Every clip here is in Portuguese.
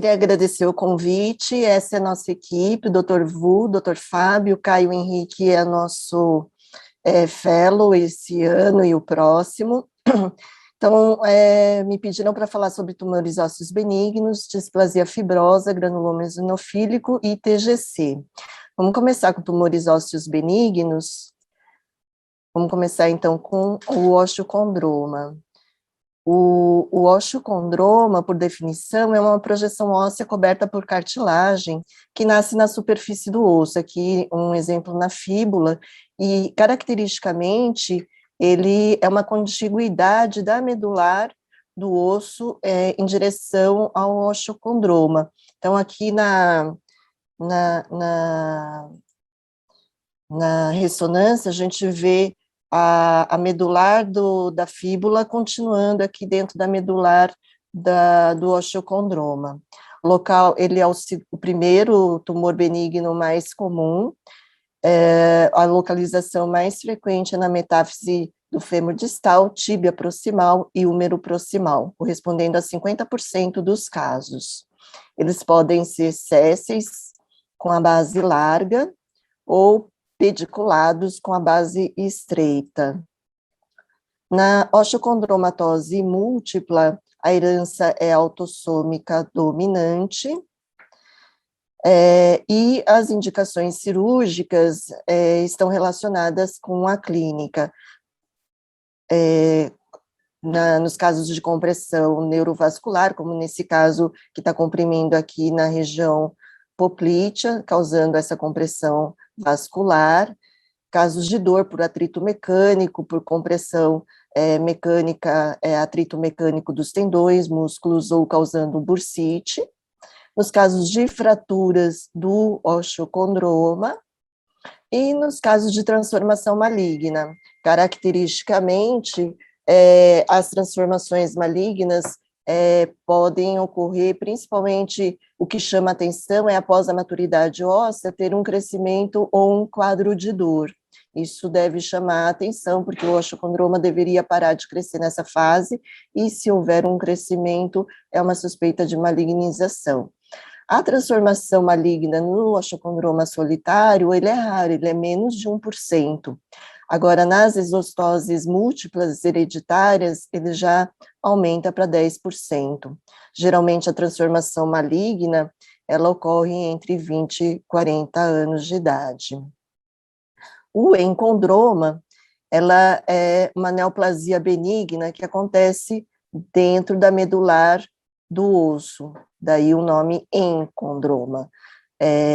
queria agradecer o convite. Essa é a nossa equipe, o Dr. Vu, Dr. Fábio, Caio Henrique é nosso fellow esse ano e o próximo. Então, me pediram para falar sobre tumores ósseos benignos, displasia fibrosa, granuloma eosinofílico e TGC. Vamos começar com tumores ósseos benignos. Vamos começar, então, com o osteocondroma. O osteocondroma, por definição, é uma projeção óssea coberta por cartilagem que nasce na superfície do osso. Aqui um exemplo na fíbula, e caracteristicamente ele é uma contiguidade da medular do osso em direção ao osteocondroma. Então aqui na ressonância a gente vê a medular da fíbula continuando aqui dentro da medular do osteocondroma. O local, ele é o primeiro tumor benigno mais comum, a localização mais frequente é na metáfise do fêmur distal, tíbia proximal e húmero proximal, correspondendo a 50% dos casos. Eles podem ser sésseis, com a base larga, ou pediculados com a base estreita. Na osteocondromatose múltipla, a herança é autossômica dominante, e as indicações cirúrgicas estão relacionadas com a clínica. Nos casos de compressão neurovascular, como nesse caso que está comprimindo aqui na região poplítea, causando essa compressão vascular, casos de dor por atrito mecânico, por compressão mecânica, atrito mecânico dos tendões, músculos ou causando bursite, nos casos de fraturas do osteocondroma e nos casos de transformação maligna. Caracteristicamente, as transformações malignas podem ocorrer, principalmente o que chama atenção é após a maturidade óssea ter um crescimento ou um quadro de dor. Isso deve chamar a atenção, porque o osteocondroma deveria parar de crescer nessa fase, e se houver um crescimento, é uma suspeita de malignização. A transformação maligna no osteocondroma solitário, ele é raro, ele é menos de 1%. Agora, nas exostoses múltiplas hereditárias, ele já aumenta para 10%. Geralmente, a transformação maligna, ela ocorre entre 20 e 40 anos de idade. O encondroma, ela é uma neoplasia benigna que acontece dentro da medular do osso, daí o nome encondroma.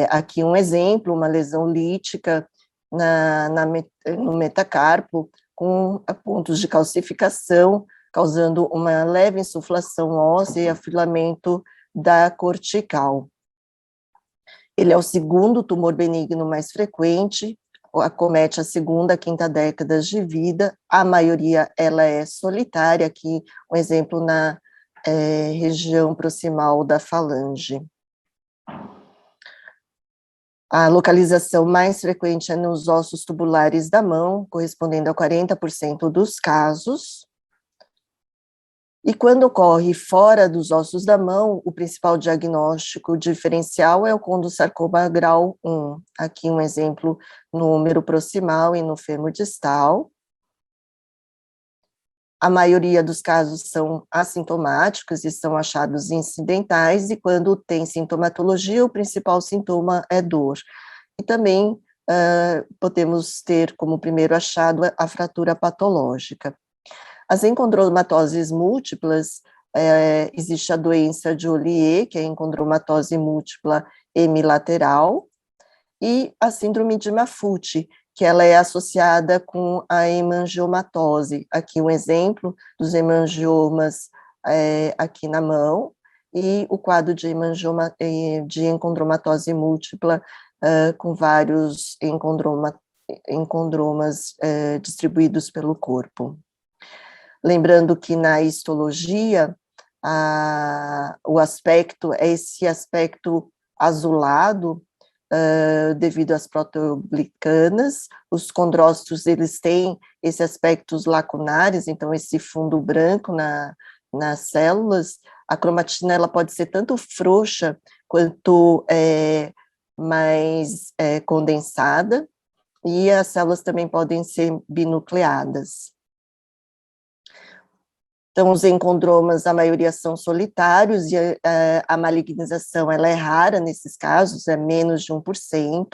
Aqui um exemplo, uma lesão lítica no metacarpo, com pontos de calcificação, causando uma leve insuflação óssea e afilamento da cortical. Ele é o segundo tumor benigno mais frequente, acomete a segunda a quinta décadas de vida, a maioria ela é solitária, aqui um exemplo na região proximal da falange. A localização mais frequente é nos ossos tubulares da mão, correspondendo a 40% dos casos. E quando ocorre fora dos ossos da mão, o principal diagnóstico diferencial é o condrosarcoma grau 1. Aqui um exemplo no húmero proximal e no fêmur distal. A maioria dos casos são assintomáticos e são achados incidentais, e quando tem sintomatologia, o principal sintoma é dor. E também podemos ter como primeiro achado a fratura patológica. As encondromatoses múltiplas, existe a doença de Ollier, que é a encondromatose múltipla hemilateral, e a síndrome de Maffucci, que ela é associada com a hemangiomatose. Aqui um exemplo dos hemangiomas aqui na mão, e o quadro de encondromatose múltipla com vários encondromas distribuídos pelo corpo. Lembrando que na histologia, o aspecto é esse aspecto azulado, devido às proteoglicanas. Os condrócitos, eles têm esses aspectos lacunares, então esse fundo branco nas células, A cromatina ela pode ser tanto frouxa quanto mais condensada, e as células também podem ser binucleadas. Então, os encondromas, a maioria são solitários, e a malignização ela é rara nesses casos, é menos de 1%.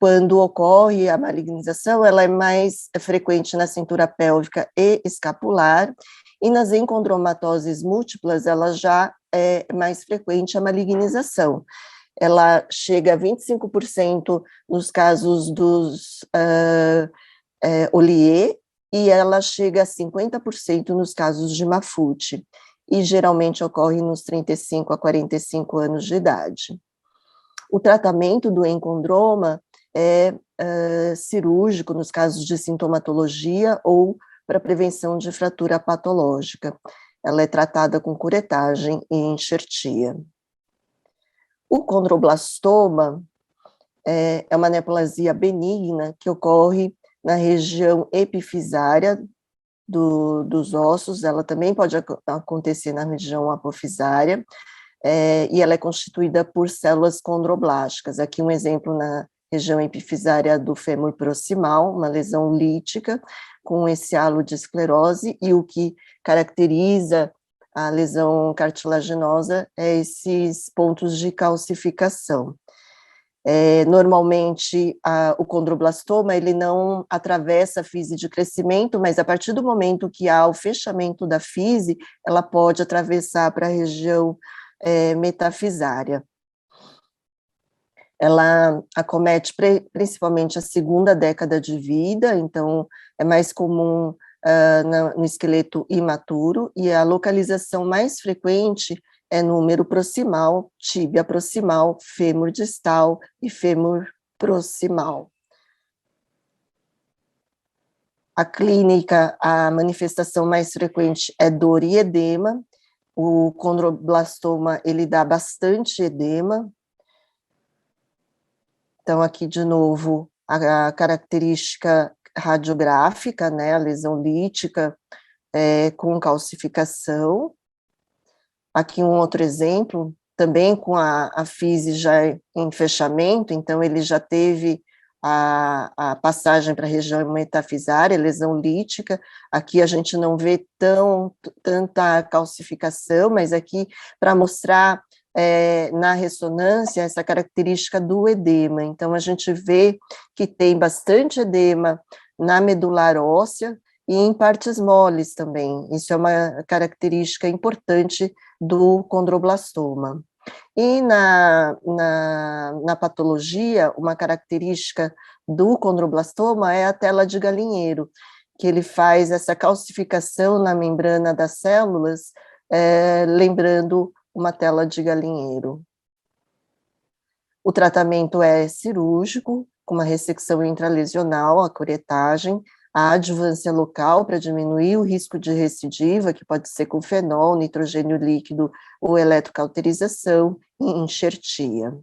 Quando ocorre a malignização, ela é mais frequente na cintura pélvica e escapular, e nas encondromatoses múltiplas, ela já é mais frequente a malignização. Ela chega a 25% nos casos dos Ollier, e ela chega a 50% nos casos de Maffucci, e geralmente ocorre nos 35 a 45 anos de idade. O tratamento do encondroma é cirúrgico nos casos de sintomatologia ou para prevenção de fratura patológica. Ela é tratada com curetagem e enxertia. O condroblastoma é uma neoplasia benigna que ocorre na região epifisária dos ossos, ela também pode acontecer na região apofisária, e ela é constituída por células condroblásticas. Aqui um exemplo na região epifisária do fêmur proximal, uma lesão lítica com esse halo de esclerose, e o que caracteriza a lesão cartilaginosa é esses pontos de calcificação. Normalmente, o condroblastoma, ele não atravessa a fise de crescimento, mas a partir do momento que há o fechamento da fise, ela pode atravessar para a região metafisária. Ela acomete principalmente a segunda década de vida, então é mais comum no esqueleto imaturo, e a localização mais frequente é no húmero proximal, tíbia proximal, fêmur distal e fêmur proximal. A clínica, a manifestação mais frequente é dor e edema. O condroblastoma, ele dá bastante edema. Então, aqui de novo, a característica radiográfica, né, a lesão lítica com calcificação. Aqui um outro exemplo, também com a fise já em fechamento, então ele já teve a passagem para a região metafisária, lesão lítica. Aqui a gente não vê tanta calcificação, mas aqui para mostrar na ressonância essa característica do edema. Então a gente vê que tem bastante edema na medular óssea e em partes moles também. Isso é uma característica importante do condroblastoma. E na patologia, uma característica do condroblastoma é a tela de galinheiro, que ele faz essa calcificação na membrana das células, lembrando uma tela de galinheiro. O tratamento é cirúrgico, com uma ressecção intralesional, a curetagem, a adjuvância local para diminuir o risco de recidiva, que pode ser com fenol, nitrogênio líquido ou eletrocauterização, e enxertia.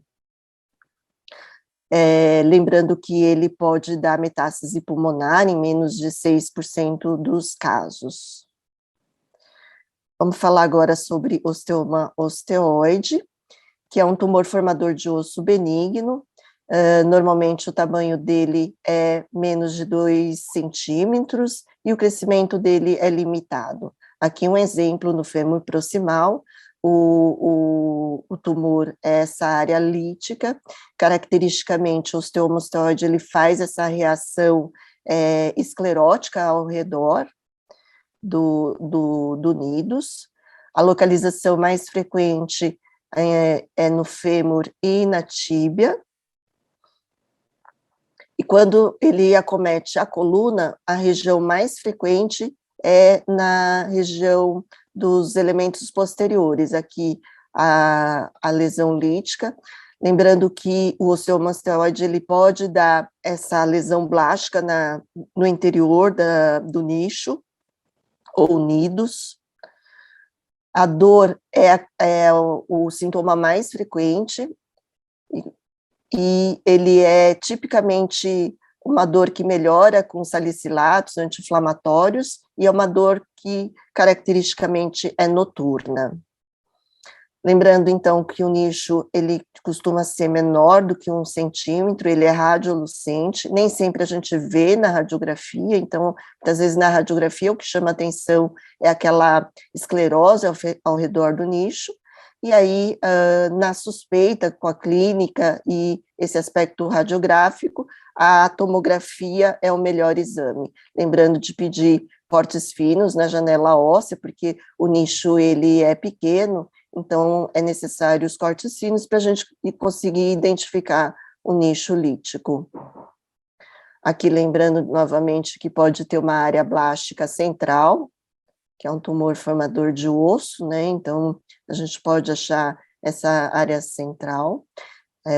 Lembrando que ele pode dar metástase pulmonar em menos de 6% dos casos. Vamos falar agora sobre osteoma osteoide, que é um tumor formador de osso benigno. Normalmente o tamanho dele é menos de 2 centímetros e o crescimento dele é limitado. Aqui um exemplo no fêmur proximal, o tumor é essa área lítica. Caracteristicamente o osteoma osteoide ele faz essa reação esclerótica ao redor do nidus. A localização mais frequente é no fêmur e na tíbia. E quando ele acomete a coluna, a região mais frequente é na região dos elementos posteriores, aqui a lesão lítica. Lembrando que o osteoma osteoide ele pode dar essa lesão blástica no interior do nicho, ou nidus. A dor é o sintoma mais frequente, e ele é tipicamente uma dor que melhora com salicilatos anti-inflamatórios, e é uma dor que caracteristicamente é noturna. Lembrando, então, que o nicho, ele costuma ser menor do que 1 centímetro, ele é radiolucente, nem sempre a gente vê na radiografia, então, muitas vezes na radiografia o que chama atenção é aquela esclerose ao redor do nicho, e aí, na suspeita com a clínica e esse aspecto radiográfico, a tomografia é o melhor exame. Lembrando de pedir cortes finos na janela óssea, porque o nicho, ele é pequeno, então é necessário os cortes finos para a gente conseguir identificar o nicho lítico. Aqui lembrando novamente que pode ter uma área blástica central, que é um tumor formador de osso, né? Então a gente pode achar essa área central,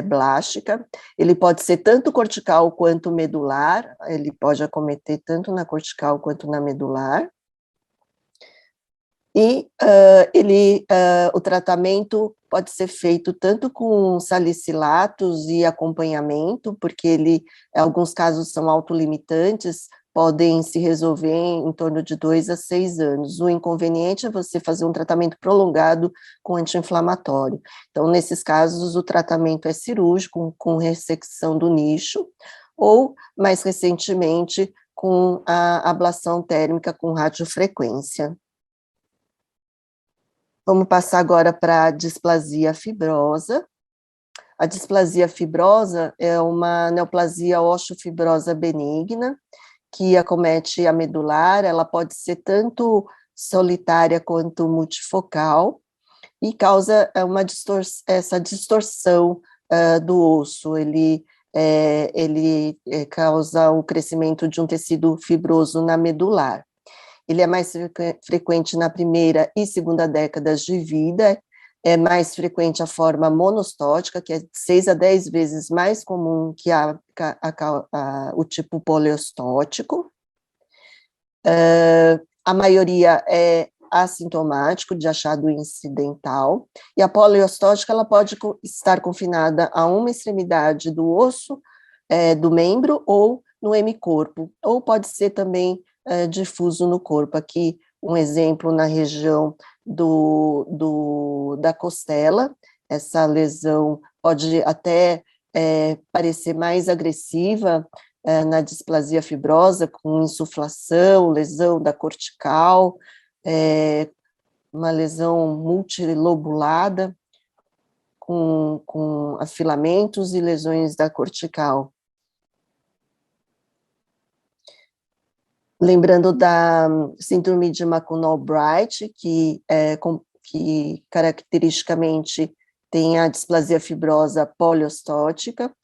blástica. Ele pode ser tanto cortical quanto medular, ele pode acometer tanto na cortical quanto na medular. E o tratamento pode ser feito tanto com salicilatos e acompanhamento, porque em alguns casos são autolimitantes, podem se resolver em torno de 2 a 6 anos. O inconveniente é você fazer um tratamento prolongado com anti-inflamatório. Então, nesses casos, o tratamento é cirúrgico, com ressecção do nicho, ou, mais recentemente, com a ablação térmica com radiofrequência. Vamos passar agora para a displasia fibrosa. A displasia fibrosa é uma neoplasia osteofibrosa benigna, que acomete a medular, ela pode ser tanto solitária quanto multifocal, e causa essa distorção do osso, ele causa o crescimento de um tecido fibroso na medular. Ele é mais frequente na primeira e segunda décadas de vida, é mais frequente a forma monostótica, que é 6 a 10 vezes mais comum que o tipo poliostótico. A maioria é assintomático, de achado incidental, e a poliostótica ela pode estar confinada a uma extremidade do osso, do membro, ou no hemicorpo, ou pode ser também difuso no corpo. Aqui um exemplo na região da costela. Essa lesão pode até parecer mais agressiva na displasia fibrosa, com insuflação, lesão da cortical, uma lesão multilobulada, com afilamentos e lesões da cortical. Lembrando da síndrome de McConnell-Bright, que caracteristicamente tem a displasia fibrosa poliostótica,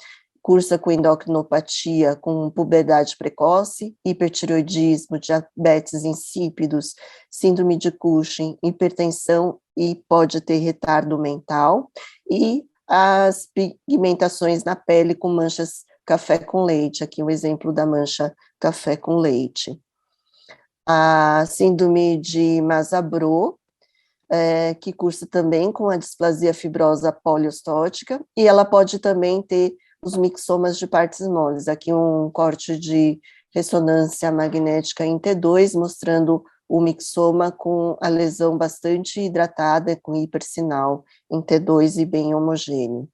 cursa com endocrinopatia, com puberdade precoce, hipertireoidismo, diabetes insípidos, síndrome de Cushing, hipertensão e pode ter retardo mental, e as pigmentações na pele com manchas café com leite, aqui um exemplo da mancha café com leite. A síndrome de Mazabro, que cursa também com a displasia fibrosa poliostótica, e ela pode também ter os mixomas de partes moles. Aqui um corte de ressonância magnética em T2, mostrando o mixoma com a lesão bastante hidratada, com hipersinal em T2 e bem homogêneo.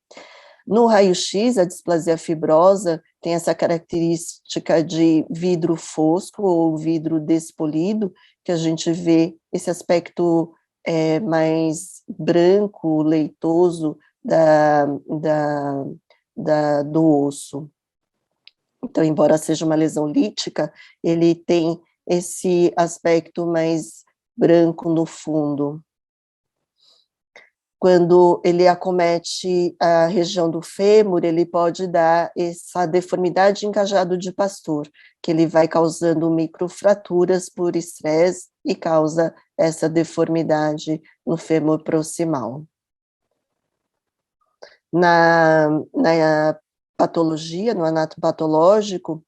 No raio-x, a displasia fibrosa tem essa característica de vidro fosco ou vidro despolido, que a gente vê esse aspecto mais branco, leitoso do osso. Então, embora seja uma lesão lítica, ele tem esse aspecto mais branco no fundo. Quando ele acomete a região do fêmur, ele pode dar essa deformidade em cajado de pastor, que ele vai causando microfraturas por estresse e causa essa deformidade no fêmur proximal. Na patologia, no anatopatológico,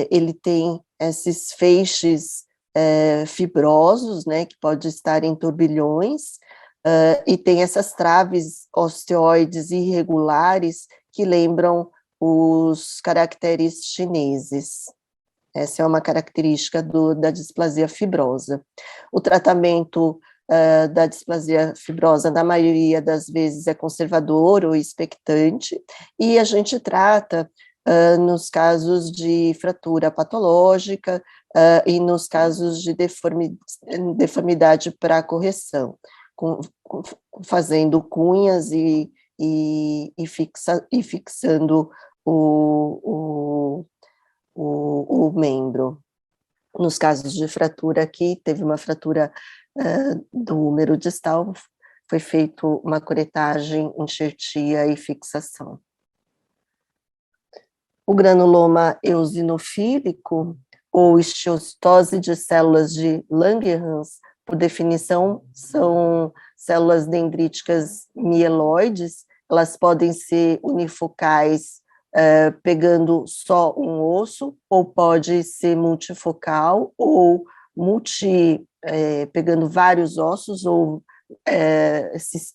ele tem esses feixes fibrosos, né, que pode estar em turbilhões, e tem essas traves osteoides irregulares que lembram os caracteres chineses. Essa é uma característica da displasia fibrosa. O tratamento da displasia fibrosa, na maioria das vezes, é conservador ou expectante, e a gente trata nos casos de fratura patológica e nos casos de deformidade para correção, fazendo cunhas e fixando o membro. Nos casos de fratura aqui, teve uma fratura do úmero distal, foi feito uma curetagem, enxertia e fixação. O granuloma eosinofílico, ou estiocitose de células de Langerhans, por definição, são células dendríticas mieloides, elas podem ser unifocais, pegando só um osso, ou pode ser multifocal, ou pegando vários ossos, ou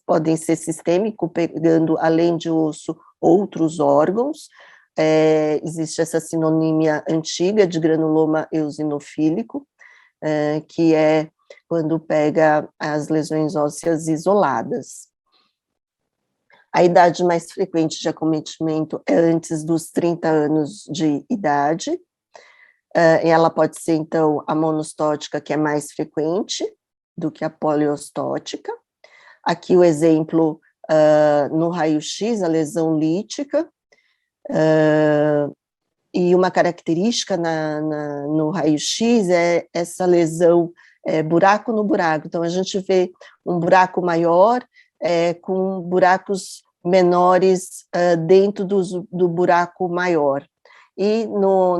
podem ser sistêmico, pegando, além de osso, outros órgãos. Existe essa sinonímia antiga de granuloma eosinofílico, que é quando pega as lesões ósseas isoladas. A idade mais frequente de acometimento é antes dos 30 anos de idade. Ela pode ser, então, a monostótica, que é mais frequente do que a poliostótica. Aqui o exemplo no raio-x, a lesão lítica, e uma característica no raio-x é essa lesão, buraco no buraco. Então, a gente vê um buraco maior com buracos menores dentro do buraco maior. E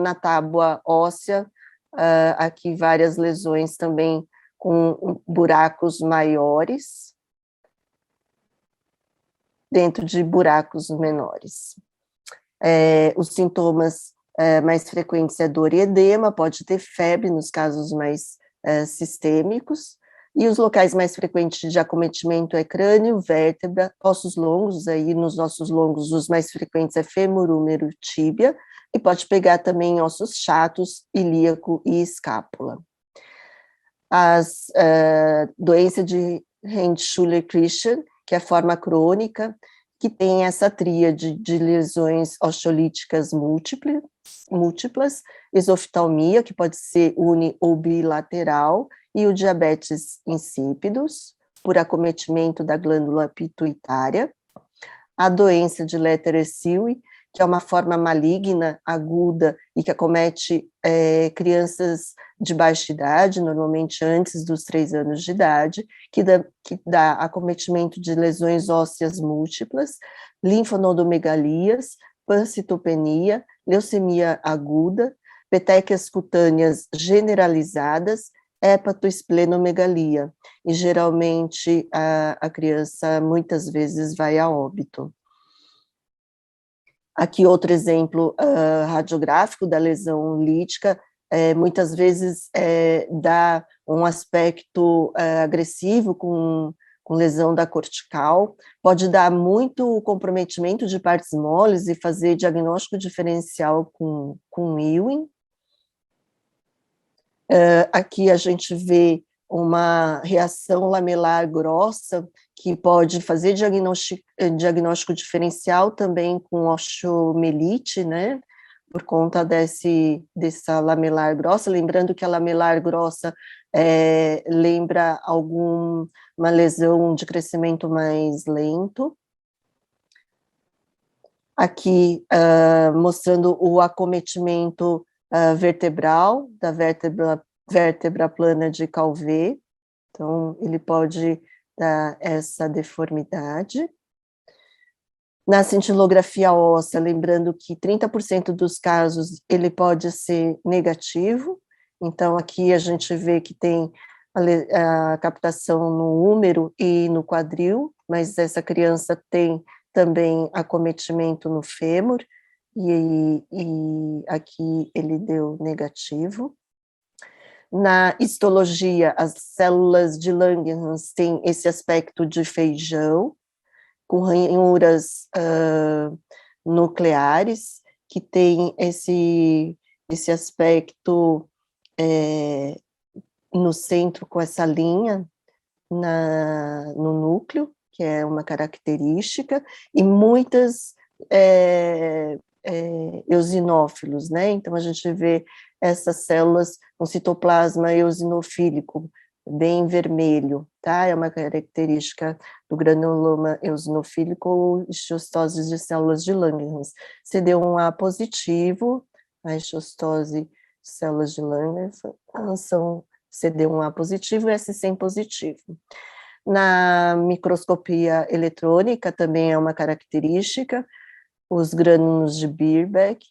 na tábua óssea, aqui várias lesões também com buracos maiores dentro de buracos menores. Os sintomas mais frequentes é dor e edema, pode ter febre nos casos mais sistêmicos, e os locais mais frequentes de acometimento é crânio, vértebra, ossos longos, aí nos ossos longos os mais frequentes é fêmur, húmero, tíbia, e pode pegar também ossos chatos, ilíaco e escápula. As doença de Heinz-Schüller-Christian, que é a forma crônica, que tem essa tríade de lesões osteolíticas múltiplas, exoftalmia, que pode ser uni ou bilateral, e o diabetes insípidos, por acometimento da glândula pituitária, a doença de Letter-Seeley, que é uma forma maligna, aguda, e que acomete crianças de baixa idade, normalmente antes dos 3 anos de idade, que dá acometimento de lesões ósseas múltiplas, linfonodomegalias, pancitopenia, leucemia aguda, petequias cutâneas generalizadas, hepatoesplenomegalia, e geralmente a criança muitas vezes vai a óbito. Aqui outro exemplo radiográfico da lesão lítica, muitas vezes dá um aspecto agressivo com lesão da cortical, pode dar muito comprometimento de partes moles e fazer diagnóstico diferencial com Ewing. Aqui a gente vê uma reação lamelar grossa, que pode fazer diagnóstico diferencial também com osteomielite, né, por conta dessa lamelar grossa, lembrando que a lamelar grossa lembra uma lesão de crescimento mais lento. Aqui, mostrando o acometimento vertebral, da vértebra plana de Calvé, então ele pode dar essa deformidade. Na cintilografia óssea, lembrando que 30% dos casos ele pode ser negativo, então aqui a gente vê que tem a captação no úmero e no quadril, mas essa criança tem também acometimento no fêmur, e aqui ele deu negativo. Na histologia, as células de Langerhans têm esse aspecto de feijão, com ranhuras nucleares, que tem esse aspecto no centro com essa linha no núcleo, que é uma característica, e muitas eosinófilos, né? Então a gente vê essas células com citoplasma eosinofílico, bem vermelho, tá? É uma característica do granuloma eosinofílico ou histiostose de células de Langerhans. CD1A positivo, a histiostose de células de Langerhans são CD1A positivo e S100 positivo. Na microscopia eletrônica também é uma característica, os grânulos de Birbeck,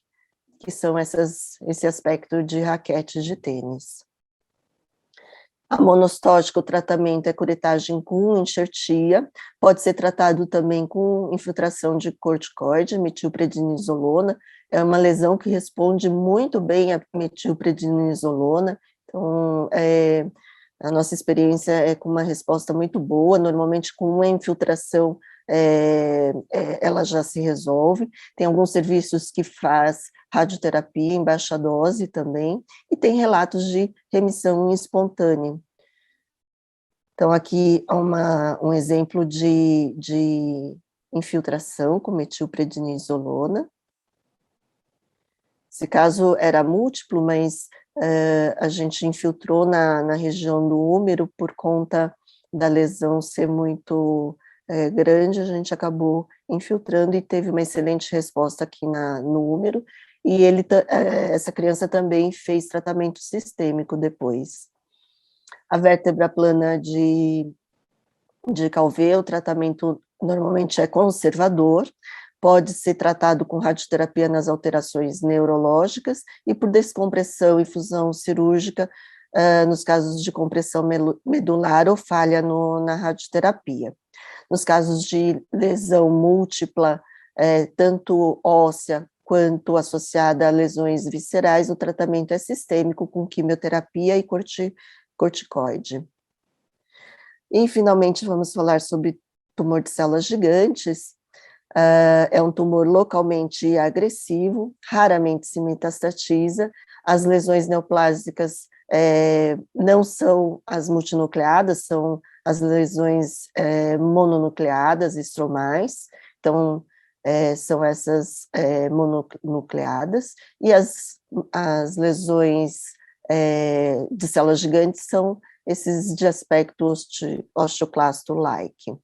que são esse aspecto de raquete de tênis. A monostótica, o tratamento é curetagem com enxertia, pode ser tratado também com infiltração de corticoide, metilprednisolona, é uma lesão que responde muito bem a metilprednisolona, então a nossa experiência é com uma resposta muito boa, normalmente com uma infiltração ela já se resolve. Tem alguns serviços que faz radioterapia em baixa dose também, e tem relatos de remissão espontânea. Então, aqui um exemplo de infiltração com metilprednisolona. Esse caso era múltiplo, mas a gente infiltrou na região do úmero por conta da lesão ser muito grande, a gente acabou infiltrando e teve uma excelente resposta aqui no úmero, e essa criança também fez tratamento sistêmico depois. A vértebra plana de Calvé, o tratamento normalmente é conservador, pode ser tratado com radioterapia nas alterações neurológicas e por descompressão e fusão cirúrgica nos casos de compressão medular ou falha na radioterapia. Nos casos de lesão múltipla, tanto óssea quanto associada a lesões viscerais, o tratamento é sistêmico com quimioterapia e corticoide. E, finalmente, vamos falar sobre tumor de células gigantes. É um tumor localmente agressivo, raramente se metastatiza, as lesões neoplásicas não são as multinucleadas, são as lesões mononucleadas, estromais, então são essas mononucleadas, e as lesões de células gigantes são esses de aspecto osteoclasto-like.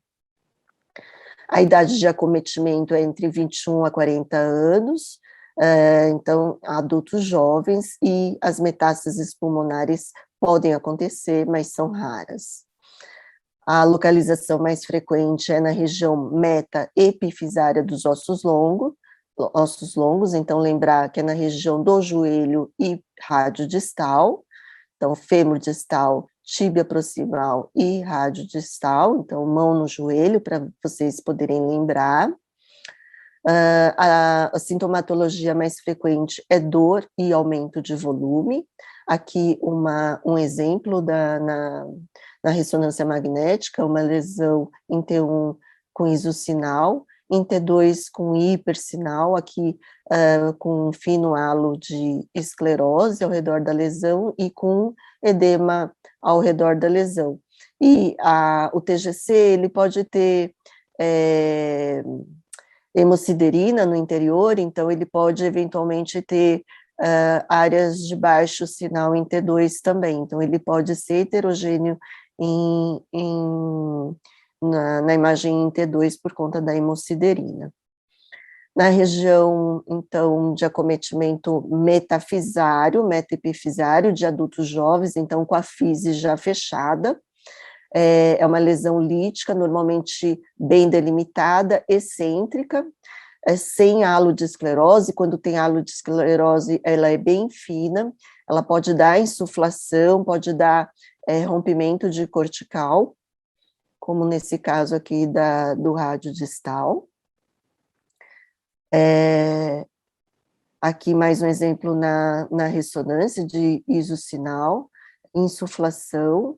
A idade de acometimento é entre 21 a 40 anos, então adultos jovens, e as metástases pulmonares podem acontecer, mas são raras. A localização mais frequente é na região meta-epifisária dos ossos longos, então lembrar que é na região do joelho e rádio distal, então fêmur distal, tíbia proximal e rádio distal, então mão no joelho, para vocês poderem lembrar. A sintomatologia mais frequente é dor e aumento de volume. Aqui um exemplo na ressonância magnética, uma lesão em T1 com isosinal, em T2 com hipersinal, aqui com fino halo de esclerose ao redor da lesão e com edema ao redor da lesão. E o TGC, ele pode ter hemosiderina no interior, então ele pode eventualmente ter áreas de baixo sinal em T2 também, então ele pode ser heterogêneo na imagem em T2 por conta da hemosiderina. Na região, então, de acometimento metafisário, metaepifisário, de adultos jovens, então com a fise já fechada, é uma lesão lítica, normalmente bem delimitada, excêntrica, sem halo de esclerose. Quando tem halo de esclerose, ela é bem fina, ela pode dar insuflação, pode dar rompimento de cortical, como nesse caso aqui do rádio distal. Aqui mais um exemplo na ressonância de isosinal, insuflação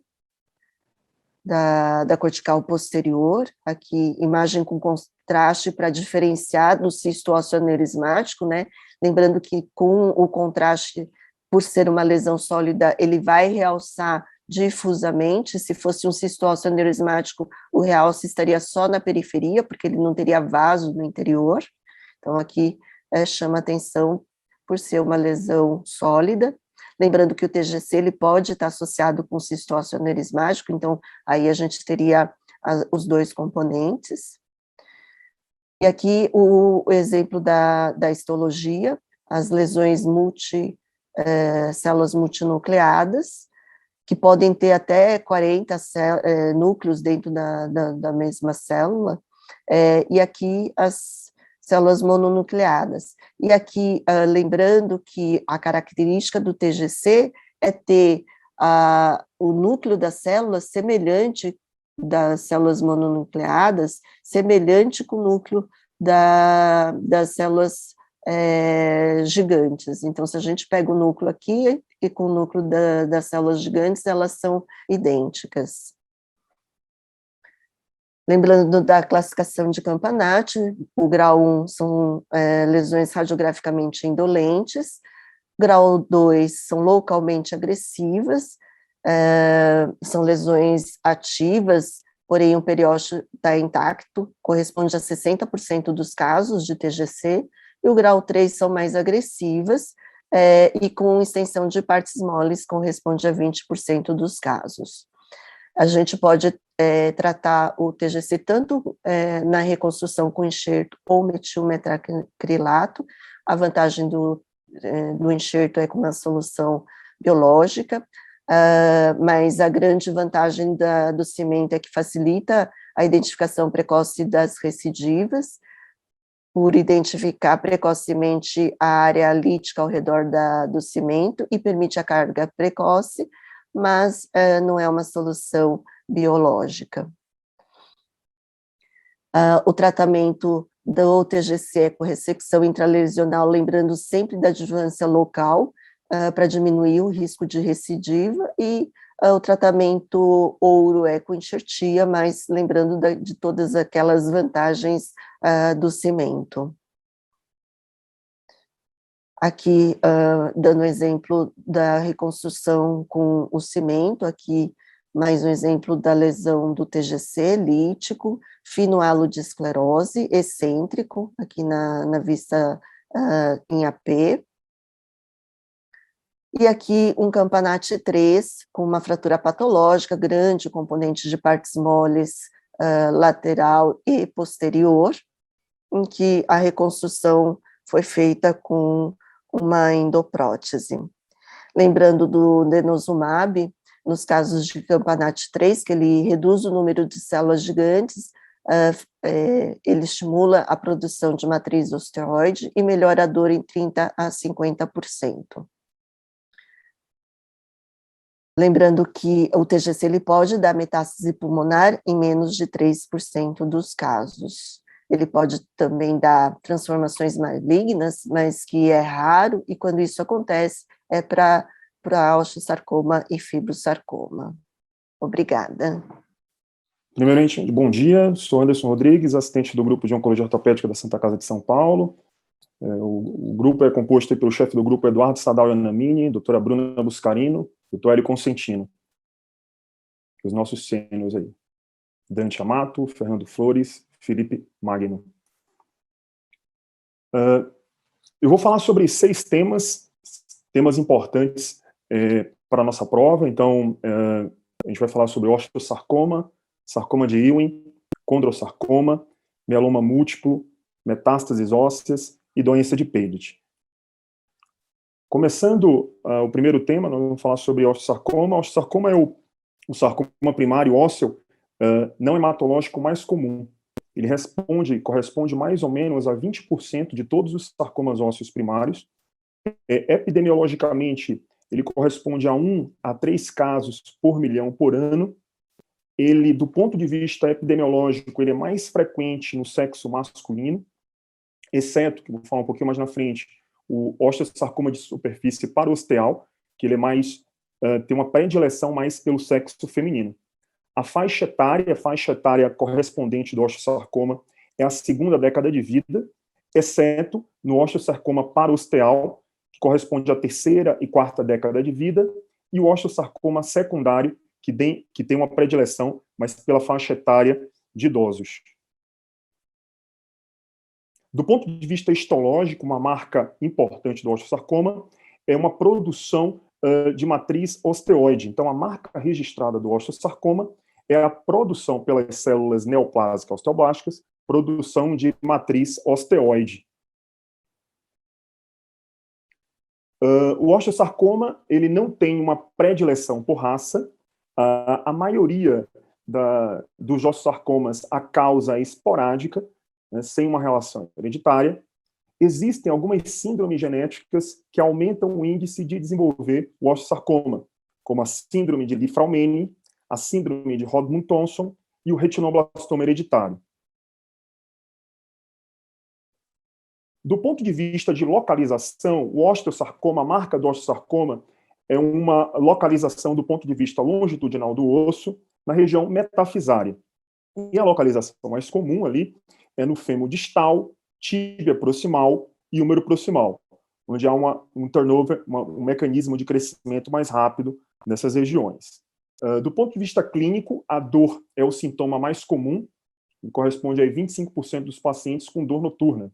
da cortical posterior, aqui imagem com contraste para diferenciar do cisto ósseo aneurismático, né? Lembrando que com o contraste, por ser uma lesão sólida, ele vai realçar difusamente. Se fosse um cisto ósseo aneurismático, o realce estaria só na periferia, porque ele não teria vaso no interior. Então, aqui chama atenção por ser uma lesão sólida. Lembrando que o TGC ele pode estar associado com cisto ósseo aneurismático, então aí a gente teria os dois componentes. E aqui o exemplo da histologia, as lesões células multinucleadas, que podem ter até 40 núcleos dentro da mesma célula, e aqui as células mononucleadas. E aqui, lembrando que a característica do TGC é ter o núcleo da célula semelhante das células mononucleadas, semelhante com o núcleo das células gigantes. Então, se a gente pega o núcleo aqui e com o núcleo das células gigantes, elas são idênticas. Lembrando da classificação de Campanati, o grau 1 são lesões radiograficamente indolentes, grau 2 são localmente agressivas, são lesões ativas, porém o periósteo está intacto, corresponde a 60% dos casos de TGC, e o grau 3 são mais agressivas, e com extensão de partes moles corresponde a 20% dos casos. A gente pode tratar o TGC tanto na reconstrução com enxerto ou metilmetacrilato. A vantagem do enxerto é com uma solução biológica, mas a grande vantagem do cimento é que facilita a identificação precoce das recidivas, por identificar precocemente a área lítica ao redor do cimento e permite a carga precoce, mas não é uma solução biológica. O tratamento do TGC é com ressecção intralesional, lembrando sempre da adjuvância local, para diminuir o risco de recidiva, e o tratamento ouro é com enxertia, mas lembrando de todas aquelas vantagens do cimento. Aqui, dando exemplo da reconstrução com o cimento, aqui mais um exemplo da lesão do TGC lítico, fino halo de esclerose, excêntrico, aqui na vista em AP. E aqui um Campanati 3, com uma fratura patológica grande, componente de partes moles lateral e posterior, em que a reconstrução foi feita com uma endoprótese. Lembrando do denosumab, nos casos de Campanati 3, que ele reduz o número de células gigantes, ele estimula a produção de matriz osteoide e melhora a dor em 30% a 50%. Lembrando que o TGC ele pode dar metástase pulmonar em menos de 3% dos casos. Ele pode também dar transformações malignas, mas que é raro, e quando isso acontece, é para osteosarcoma e fibrosarcoma. Obrigada. Primeiramente, bom dia, sou Anderson Rodrigues, assistente do grupo de Oncologia Ortopédica da Santa Casa de São Paulo. O grupo é composto pelo chefe do grupo Eduardo Sadal Yanamini, doutora Bruna Buscarino, doutor Hélio Consentino. Os nossos sêniores aí. Dante Amato, Fernando Flores, Felipe Magno. Eu vou falar sobre 6 temas importantes para a nossa prova. Então, a gente vai falar sobre osteosarcoma, sarcoma de Ewing, condrosarcoma, mieloma múltiplo, metástases ósseas e doença de Paget. Começando o primeiro tema, nós vamos falar sobre osteosarcoma. O osteosarcoma é o sarcoma primário ósseo não hematológico mais comum. Ele corresponde mais ou menos a 20% de todos os sarcomas ósseos primários. Epidemiologicamente, ele corresponde a 1 a 3 casos por milhão por ano. Ele, do ponto de vista epidemiológico, ele é mais frequente no sexo masculino, exceto, que eu vou falar um pouquinho mais na frente, o osteosarcoma de superfície parosteal, que ele é mais, tem uma predileção mais pelo sexo feminino. A faixa etária correspondente do osteosarcoma é a segunda década de vida, exceto no osteosarcoma parosteal, que corresponde à terceira e quarta década de vida, e o osteosarcoma secundário, que tem uma predileção, mas pela faixa etária de idosos. Do ponto de vista histológico, uma marca importante do osteosarcoma é uma produção de matriz osteoide. Então, a marca registrada do osteosarcoma é a produção pelas células neoplásicas osteoblásticas, produção de matriz osteoide. O osteosarcoma, ele não tem uma predileção por raça. A maioria dos osteosarcomas, a causa é esporádica, né, sem uma relação hereditária. Existem algumas síndromes genéticas que aumentam o índice de desenvolver o osteosarcoma, como a síndrome de Li-Fraumeni, a síndrome de Rodman-Thompson e o retinoblastoma hereditário. Do ponto de vista de localização, o osteosarcoma, a marca do osteosarcoma, é uma localização do ponto de vista longitudinal do osso, na região metafisária. E a localização mais comum ali é no fêmur distal, tíbia proximal e húmero proximal, onde há um turnover, um mecanismo de crescimento mais rápido nessas regiões. Do ponto de vista clínico, a dor é o sintoma mais comum, e corresponde a 25% dos pacientes com dor noturna.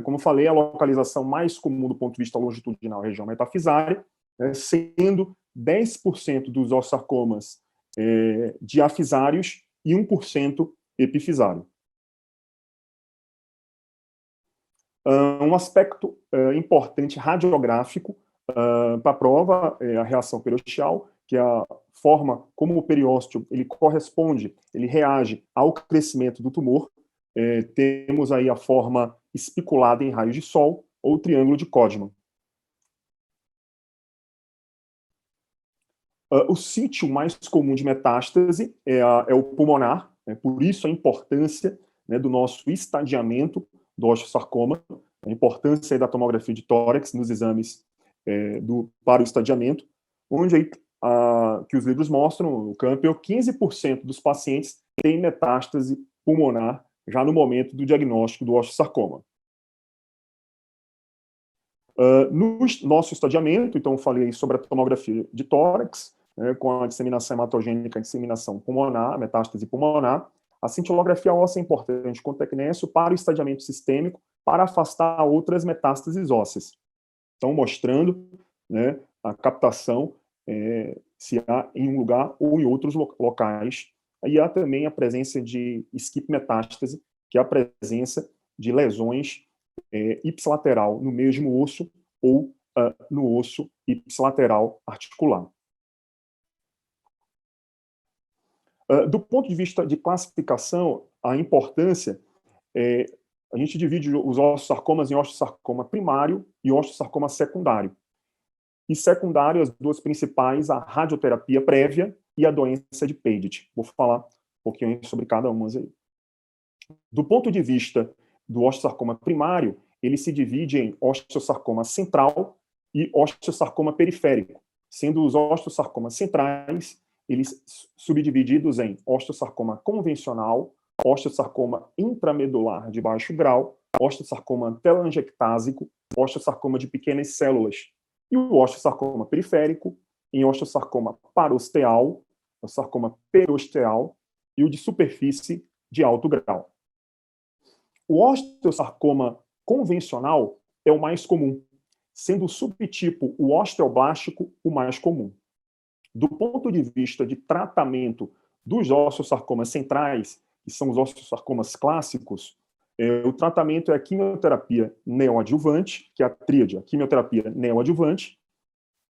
Como falei, a localização mais comum do ponto de vista longitudinal é a região metafisária, sendo 10% dos osteosarcomas diafisários e 1% epifisário. Um aspecto importante radiográfico para a prova é a reação periosteal, que é a forma como o periósteo ele reage ao crescimento do tumor. Temos aí a forma espiculada em raios de sol ou triângulo de Codman. O sítio mais comum de metástase é o pulmonar, por isso a importância do nosso estadiamento do osteosarcoma, a importância da tomografia de tórax nos exames para o estadiamento, onde aí, que os livros mostram, o Campbell, 15% dos pacientes têm metástase pulmonar já no momento do diagnóstico do osteosarcoma. No nosso estadiamento, então eu falei sobre a tomografia de tórax, com a disseminação hematogênica, a disseminação pulmonar, metástase pulmonar. A cintilografia óssea é importante com tecnécio para o estadiamento sistêmico, para afastar outras metástases ósseas. Então, mostrando a captação, se há em um lugar ou em outros locais. E há também a presença de skip metástase, que é a presença de lesões ipsilateral no mesmo osso ou no osso ipsilateral articular. Do ponto de vista de classificação, a importância a gente divide os osteosarcomas em osteosarcoma primário e osteosarcoma secundário. E secundário, as duas principais, a radioterapia prévia e a doença de Paget. Vou falar um pouquinho sobre cada uma aí. Do ponto de vista do osteosarcoma primário, ele se divide em osteosarcoma central e osteosarcoma periférico, sendo os osteosarcomas centrais, eles subdivididos em osteosarcoma convencional, osteosarcoma intramedular de baixo grau, osteosarcoma telangiectásico, osteosarcoma de pequenas células, e o osteosarcoma periférico em osteosarcoma parosteal, osteosarcoma perosteal e o de superfície de alto grau. O osteosarcoma convencional é o mais comum, sendo o subtipo, o osteoblástico, o mais comum. Do ponto de vista de tratamento dos osteosarcomas centrais, que são os osteosarcomas clássicos, o tratamento é a quimioterapia neoadjuvante, que é a tríade, a quimioterapia neoadjuvante,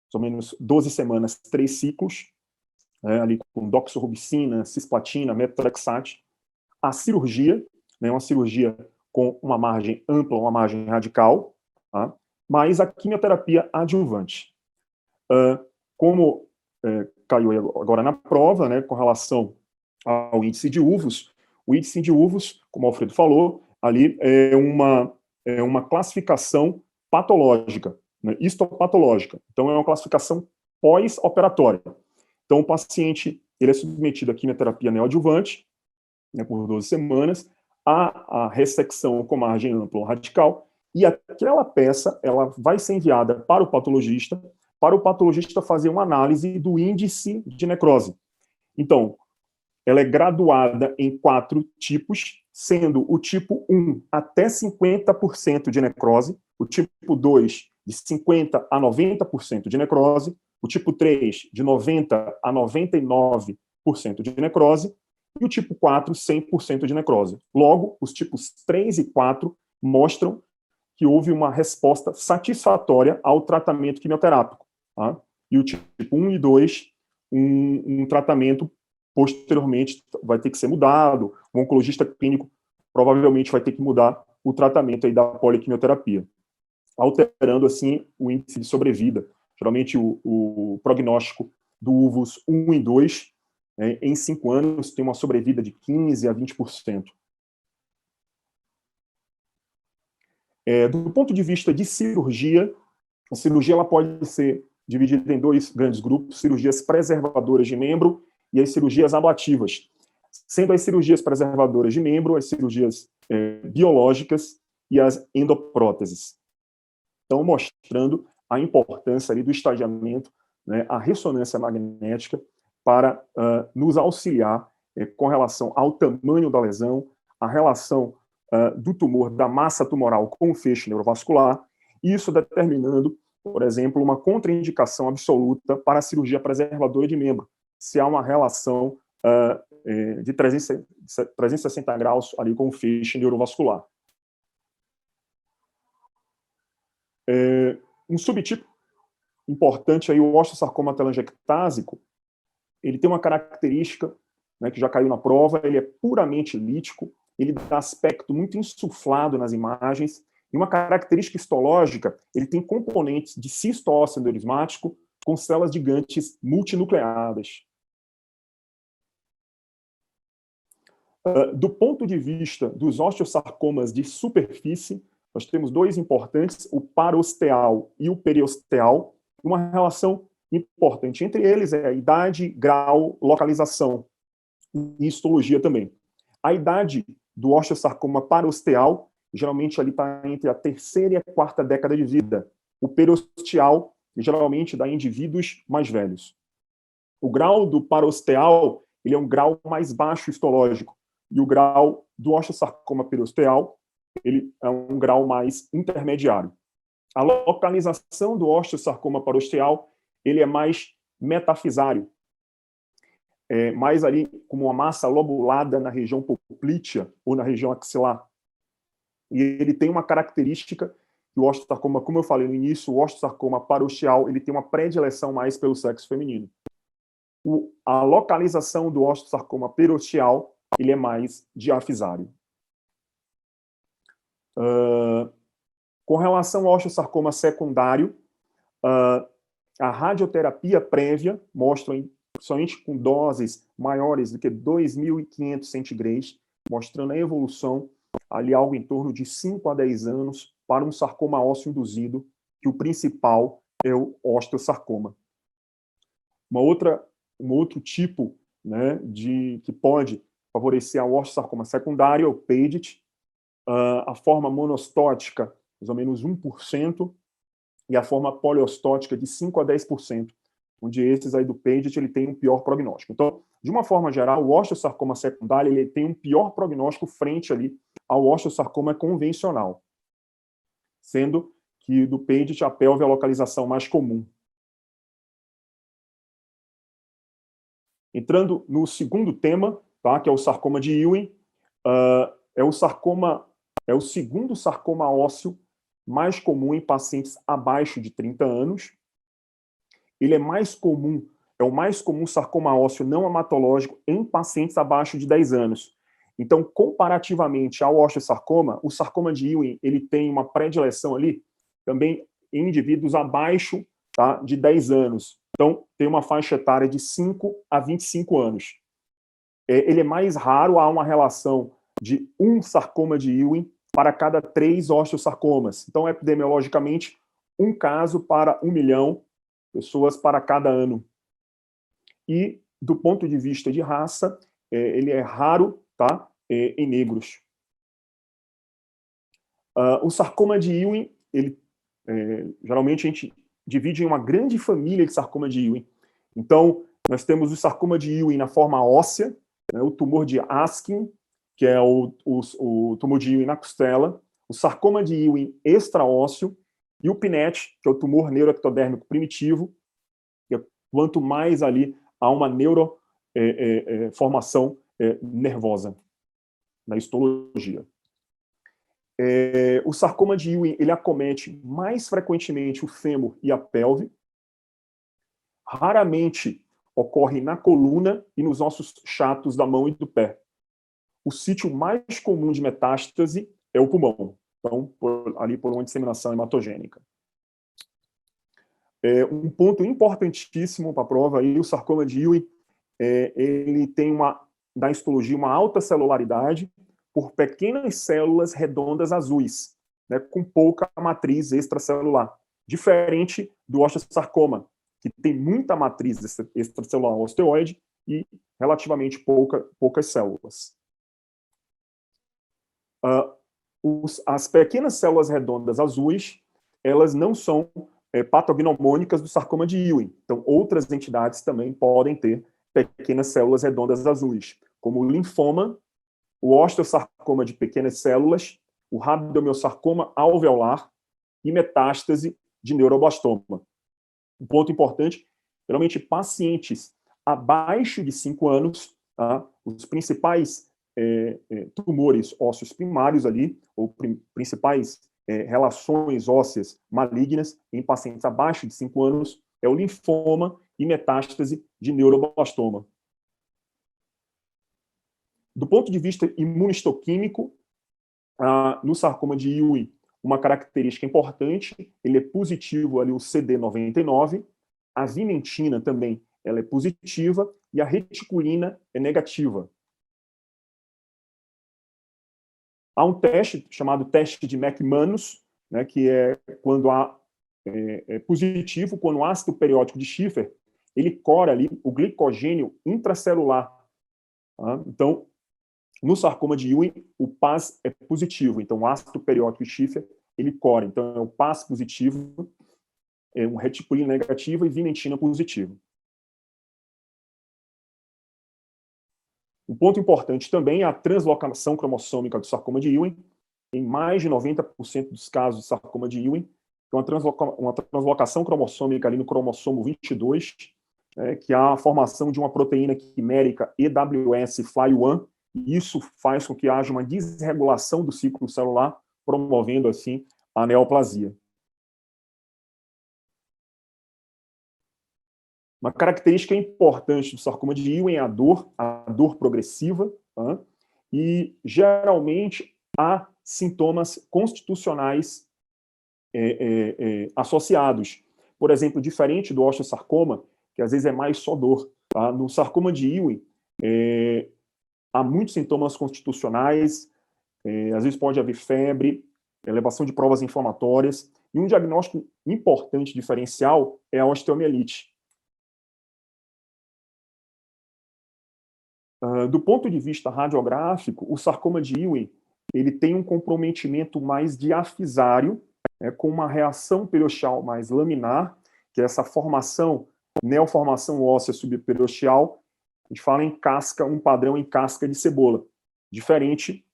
mais ou menos 12 semanas, 3 ciclos, ali com doxorubicina, cisplatina, methotrexate. A cirurgia, uma cirurgia com uma margem ampla, uma margem radical, tá? Mas a quimioterapia adjuvante. Como caiu agora na prova, com relação ao índice de UVOS, o índice de UVOS, como o Alfredo falou, ali é uma classificação patológica, histopatológica. Então, é uma classificação pós-operatória. Então, o paciente ele é submetido à quimioterapia neoadjuvante, né, por 12 semanas, a ressecção com margem ampla ou radical, e aquela peça ela vai ser enviada para o patologista fazer uma análise do índice de necrose. Então, ela é graduada em 4 tipos, sendo o tipo 1 até 50% de necrose, o tipo 2 de 50% a 90% de necrose, o tipo 3 de 90% a 99% de necrose, e o tipo 4, 100% de necrose. Logo, os tipos 3 e 4 mostram que houve uma resposta satisfatória ao tratamento quimioterápico. Tá? E o tipo 1 e 2, um tratamento posteriormente vai ter que ser mudado, o oncologista clínico provavelmente vai ter que mudar o tratamento aí da poliquimioterapia, alterando, assim, o índice de sobrevida. Geralmente, o prognóstico do UVUS 1 e 2, né, em 5 anos, tem uma sobrevida de 15% a 20%. Do ponto de vista de cirurgia, a cirurgia ela pode ser dividida em 2 grandes grupos, cirurgias preservadoras de membro e as cirurgias ablativas, sendo as cirurgias preservadoras de membro, as cirurgias biológicas e as endopróteses. Então, mostrando a importância ali do estadiamento, né, a ressonância magnética para nos auxiliar com relação ao tamanho da lesão, a relação do tumor, da massa tumoral com o feixe neurovascular, isso determinando, por exemplo, uma contraindicação absoluta para a cirurgia preservadora de membro, se há uma relação de 360 graus ali com o feixe neurovascular. Um subtipo importante aí, o osteosarcoma telangiectásico, ele tem uma característica, né, que já caiu na prova, ele é puramente lítico, ele dá aspecto muito insuflado nas imagens, e uma característica histológica, ele tem componentes de cisto ósseo aneurismático com células gigantes multinucleadas. Do ponto de vista dos osteosarcomas de superfície, nós temos 2 importantes, o parosteal e o periosteal. Uma relação importante entre eles é a idade, grau, localização e histologia também. A idade do osteosarcoma parosteal, geralmente ali está entre a 3ª e a 4ª década de vida. O periosteal, geralmente dá em indivíduos mais velhos. O grau do parosteal, ele é um grau mais baixo histológico, e o grau do osteosarcoma periosteal, ele é um grau mais intermediário. A localização do osteosarcoma parosteal, ele é mais metafisário, mais ali como uma massa lobulada na região poplítea ou na região axilar. E ele tem uma característica que o osteosarcoma, como eu falei no início, o osteosarcoma parosteal, ele tem uma predileção mais pelo sexo feminino. A localização do osteosarcoma periosteal, ele é mais diafisário. Com relação ao osteosarcoma secundário, a radioterapia prévia mostra, somente com doses maiores do que 2.500 centigraus, mostrando a evolução, ali algo em torno de 5 a 10 anos, para um sarcoma ósseo induzido, que o principal é o osteosarcoma. Um outro tipo, né, que pode favorecer a osteosarcoma secundário é o Paget, a forma monostótica, mais ou menos 1%, e a forma poliostótica de 5 a 10%, onde esses aí do Paget ele tem um pior prognóstico. Então, de uma forma geral, o osteosarcoma secundário ele tem um pior prognóstico frente ali ao osteosarcoma convencional, sendo que do Paget a pelve é a localização mais comum. Entrando no segundo tema, tá, que é o sarcoma de Ewing, é o segundo sarcoma ósseo mais comum em pacientes abaixo de 30 anos. Ele é o mais comum sarcoma ósseo não hematológico em pacientes abaixo de 10 anos. Então, comparativamente ao osteosarcoma, o sarcoma de Ewing ele tem uma predileção ali também em indivíduos abaixo, tá, de 10 anos. Então, tem uma faixa etária de 5 a 25 anos. Ele é mais raro, há uma relação de um sarcoma de Ewing para cada 3 osteosarcomas. Então, epidemiologicamente, um caso para 1 milhão pessoas para cada ano. E do ponto de vista de raça, ele é raro, tá? Em negros. O sarcoma de Ewing, geralmente a gente divide em uma grande família de sarcoma de Ewing. Então, nós temos o sarcoma de Ewing na forma óssea, né, o tumor de Askin, que é o tumor de Ewing na costela, o sarcoma de Ewing extraósseo, e o PNET, que é o tumor neuroectodérmico primitivo, que é quanto mais ali há uma neuroformação nervosa na histologia. O sarcoma de Ewing, ele acomete mais frequentemente o fêmur e a pelve, raramente ocorre na coluna e nos ossos chatos da mão e do pé. O sítio mais comum de metástase é o pulmão, então, ali por uma disseminação hematogênica. Um ponto importantíssimo para a prova, aí, o sarcoma de Ewing, ele tem na histologia uma alta celularidade por pequenas células redondas azuis, né, com pouca matriz extracelular, diferente do osteosarcoma, que tem muita matriz extracelular osteoide e relativamente poucas células. As pequenas células redondas azuis, elas não são patognomônicas do sarcoma de Ewing. Então, outras entidades também podem ter pequenas células redondas azuis, como o linfoma, o osteosarcoma de pequenas células, o rabdomiossarcoma alveolar e metástase de neuroblastoma. Um ponto importante, geralmente pacientes abaixo de 5 anos, tá? Os principais tumores ósseos primários ali, ou principais relações ósseas malignas em pacientes abaixo de 5 anos, é o linfoma e metástase de neuroblastoma. Do ponto de vista imunistoquímico, no sarcoma de Ewing, uma característica importante, ele é positivo ali o CD99, a vimentina também ela é positiva e a reticulina é negativa. Há um teste chamado teste de McManus, né, que é quando é positivo, quando o ácido periódico de Schiffer ele cora ali o glicogênio intracelular. Tá? Então, no sarcoma de Ewing, o PAS é positivo, então o ácido periódico de Schiffer ele cora. Então, é o PAS positivo, um reticulina negativa e vimentina positivo. Um ponto importante também é a translocação cromossômica do sarcoma de Ewing. Em mais de 90% dos casos de sarcoma de Ewing, uma translocação cromossômica ali no cromossomo 22, que há a formação de uma proteína quimérica EWS-FLY1, e isso faz com que haja uma desregulação do ciclo celular, promovendo, assim, a neoplasia. Uma característica importante do sarcoma de Ewing é a dor progressiva, tá? E geralmente há sintomas constitucionais associados. Por exemplo, diferente do osteosarcoma, que às vezes é mais só dor, tá? No sarcoma de Ewing, há muitos sintomas constitucionais, às vezes pode haver febre, elevação de provas inflamatórias, e um diagnóstico importante diferencial é a osteomielite. Do ponto de vista radiográfico, o sarcoma de Ewing ele tem um comprometimento mais diafisário, com uma reação periosteal mais laminar, que é essa formação, neoformação óssea subperiosteal, a gente fala em casca, um padrão em casca de cebola, diferente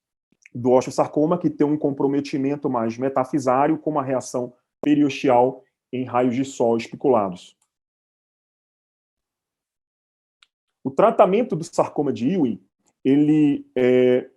do osteosarcoma, que tem um comprometimento mais metafisário, com uma reação periosteal em raios de sol espiculados. O tratamento do sarcoma de Ewing, ele é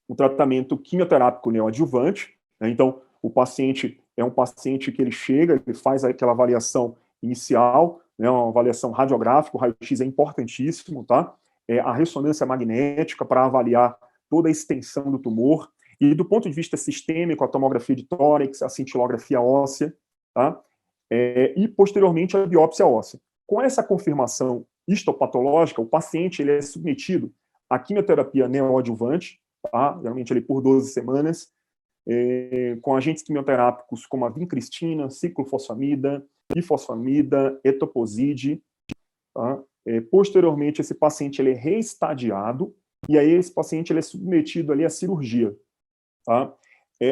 um tratamento quimioterápico neoadjuvante, né? Então, o paciente é um paciente que ele chega, ele faz aquela avaliação inicial, né, uma avaliação radiográfica, o raio-x é importantíssimo, tá? A ressonância magnética para avaliar toda a extensão do tumor, e do ponto de vista sistêmico, a tomografia de tórax, a cintilografia óssea, tá? E posteriormente a biópsia óssea. Com essa confirmação histopatológica, o paciente ele é submetido à quimioterapia neoadjuvante, tá? Geralmente ele por 12 semanas, com agentes quimioterápicos como a vincristina, ciclofosfamida, ifosfamida, etoposide, tá? Posteriormente, esse paciente ele é reestadiado, e aí esse paciente ele é submetido ali à cirurgia. Tá?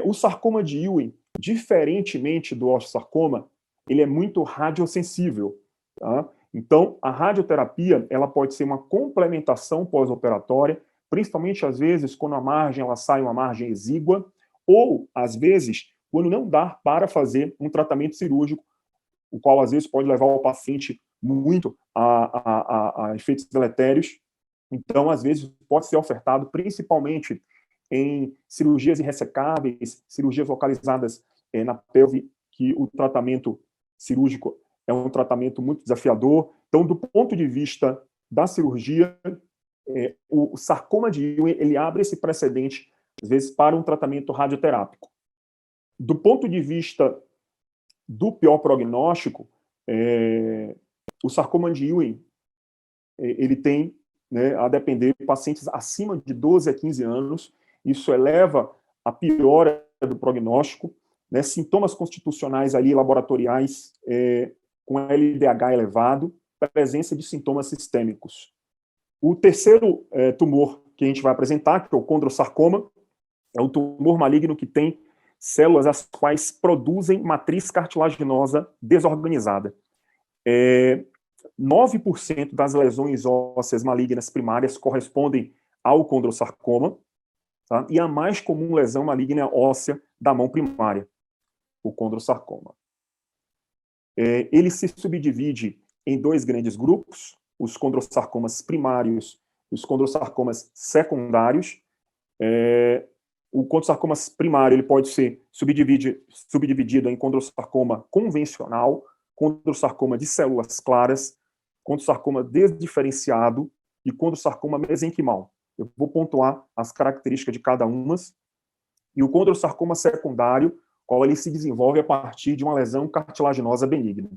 O sarcoma de Ewing, diferentemente do osteosarcoma, ele é muito radiosensível. Tá? Então, a radioterapia ela pode ser uma complementação pós-operatória, principalmente às vezes quando a margem ela sai uma margem exígua, ou às vezes quando não dá para fazer um tratamento cirúrgico, o qual às vezes pode levar o paciente muito a efeitos deletérios. Então, às vezes, pode ser ofertado principalmente em cirurgias irressecáveis, cirurgias localizadas na pelve, que o tratamento cirúrgico é um tratamento muito desafiador. Então, do ponto de vista da cirurgia, o sarcoma de Ewing ele abre esse precedente, às vezes, para um tratamento radioterápico. Do ponto de vista do pior prognóstico, o sarcoma de Ewing ele tem, né, a depender de pacientes acima de 12 a 15 anos, isso eleva a piora do prognóstico, né, sintomas constitucionais ali laboratoriais com LDH elevado, presença de sintomas sistêmicos. O terceiro tumor que a gente vai apresentar, que é o condrosarcoma, é um tumor maligno que tem células as quais produzem matriz cartilaginosa desorganizada. 9% das lesões ósseas malignas primárias correspondem ao condrosarcoma, tá? E a mais comum lesão maligna óssea da mão primária, o condrosarcoma. Ele se subdivide em dois grandes grupos, os condrosarcomas primários e os condrosarcomas secundários. O condrosarcoma primário ele pode ser subdividido em condrosarcoma convencional, condrosarcoma de células claras, condrosarcoma desdiferenciado e condrosarcoma mesenquimal. Eu vou pontuar as características de cada uma. E o condrosarcoma secundário, qual ele se desenvolve a partir de uma lesão cartilaginosa benigna.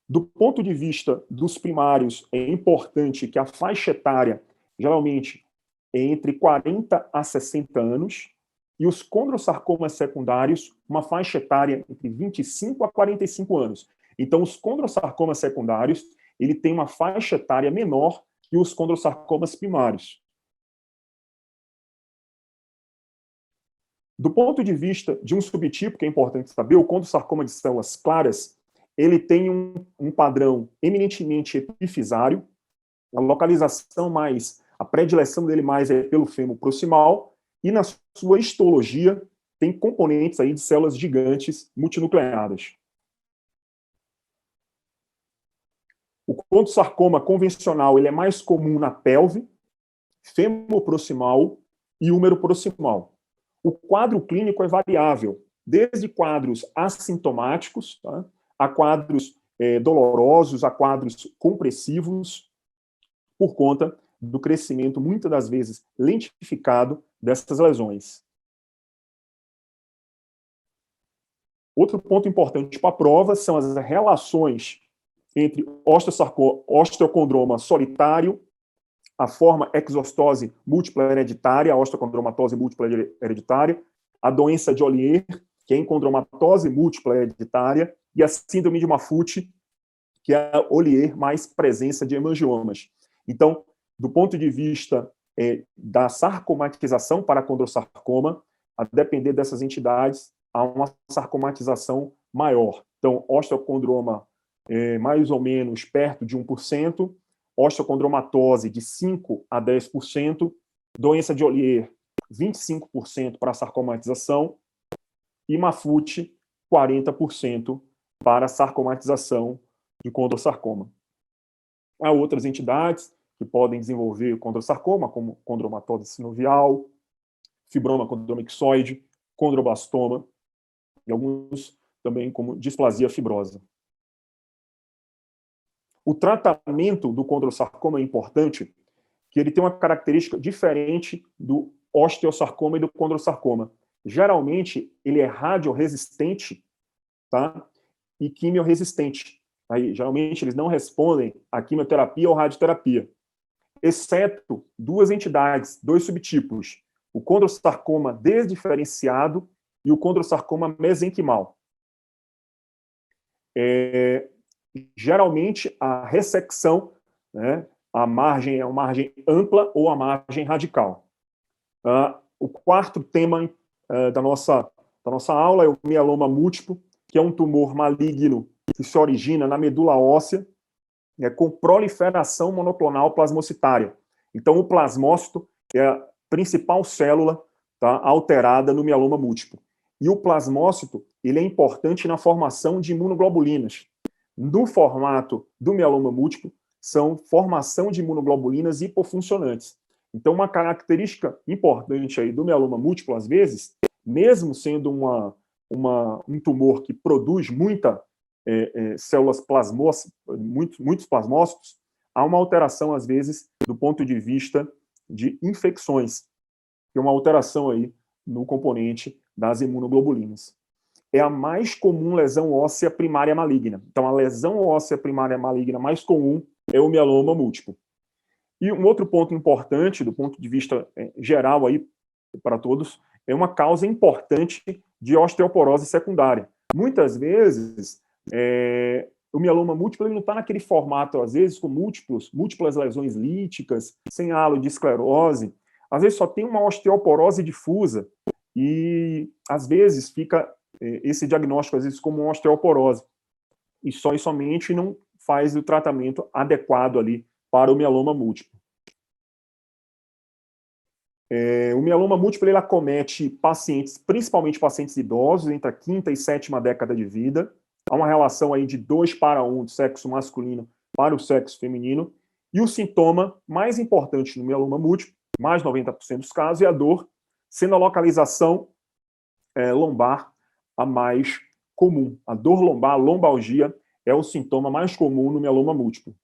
Do ponto de vista dos primários, é importante que a faixa etária, geralmente, é entre 40 a 60 anos, e os condrosarcomas secundários, uma faixa etária entre 25 a 45 anos. Então, os condrosarcomas secundários, ele tem uma faixa etária menor que os condrosarcomas primários. Do ponto de vista de um subtipo, que é importante saber, o condrosarcoma de células claras, ele tem um padrão eminentemente epifisário, a localização mais, a predileção dele mais é pelo fêmur proximal, e na sua histologia tem componentes aí de células gigantes multinucleadas. O condrosarcoma convencional ele é mais comum na pelve, fêmur proximal e úmero proximal. O quadro clínico é variável, desde quadros assintomáticos, tá, a quadros dolorosos, a quadros compressivos, por conta do crescimento, muitas das vezes, lentificado dessas lesões. Outro ponto importante para a prova são as relações entre osteocondroma solitário, a forma exostose múltipla hereditária, a osteocondromatose múltipla hereditária, a doença de Ollier, que é a encondromatose múltipla hereditária, e a síndrome de Maffucci, que é a Ollier mais presença de hemangiomas. Então, do ponto de vista da sarcomatização para condrosarcoma, a depender dessas entidades, há uma sarcomatização maior. Então, osteocondroma mais ou menos perto de 1%, osteocondromatose de 5% a 10%, doença de Ollier 25% para sarcomatização e Maffucci 40% para sarcomatização de condrosarcoma. Há outras entidades que podem desenvolver condrosarcoma, como condromatose sinovial, fibroma condromixoide, condroblastoma, e alguns também como displasia fibrosa. O tratamento do condrosarcoma é importante, que ele tem uma característica diferente do osteosarcoma e do condrosarcoma. Geralmente, ele é radioresistente, tá? E quimioresistente. Aí, geralmente, eles não respondem à quimioterapia ou radioterapia, exceto duas entidades, dois subtipos, o condrosarcoma desdiferenciado e o condrosarcoma mesenquimal. geralmente a ressecção, né, a margem é uma margem ampla ou a margem radical. O quarto tema da nossa aula é o mieloma múltiplo, que é um tumor maligno que se origina na medula óssea, com proliferação monoclonal plasmocitária. Então, o plasmócito é a principal célula, tá, alterada no mieloma múltiplo. E o plasmócito, ele é importante na formação de imunoglobulinas. No formato do mieloma múltiplo, são formação de imunoglobulinas hipofuncionantes. Então, uma característica importante aí do mieloma múltiplo, às vezes, mesmo sendo um tumor que produz células muitos plasmócitos, há uma alteração, às vezes, do ponto de vista de infecções, que é uma alteração aí no componente das imunoglobulinas. É a mais comum lesão óssea primária maligna. Então, a lesão óssea primária maligna mais comum é o mieloma múltiplo. E um outro ponto importante, do ponto de vista geral aí para todos, é uma causa importante de osteoporose secundária. Muitas vezes, o mieloma múltiplo ele não está naquele formato, às vezes, com múltiplas lesões líticas, sem halo de esclerose. Às vezes só tem uma osteoporose difusa e, às vezes, fica esse diagnóstico, às vezes, como uma osteoporose. E só e somente não faz o tratamento adequado ali para o mieloma múltiplo. O mieloma múltiplo ele acomete pacientes, principalmente pacientes idosos, entre a quinta e sétima década de vida. Há uma relação aí de 2:1 do sexo masculino para o sexo feminino. E o sintoma mais importante no mieloma múltiplo, mais de 90% dos casos, é a dor, sendo a localização lombar a mais comum. A dor lombar, a lombalgia, é o sintoma mais comum no mieloma múltiplo.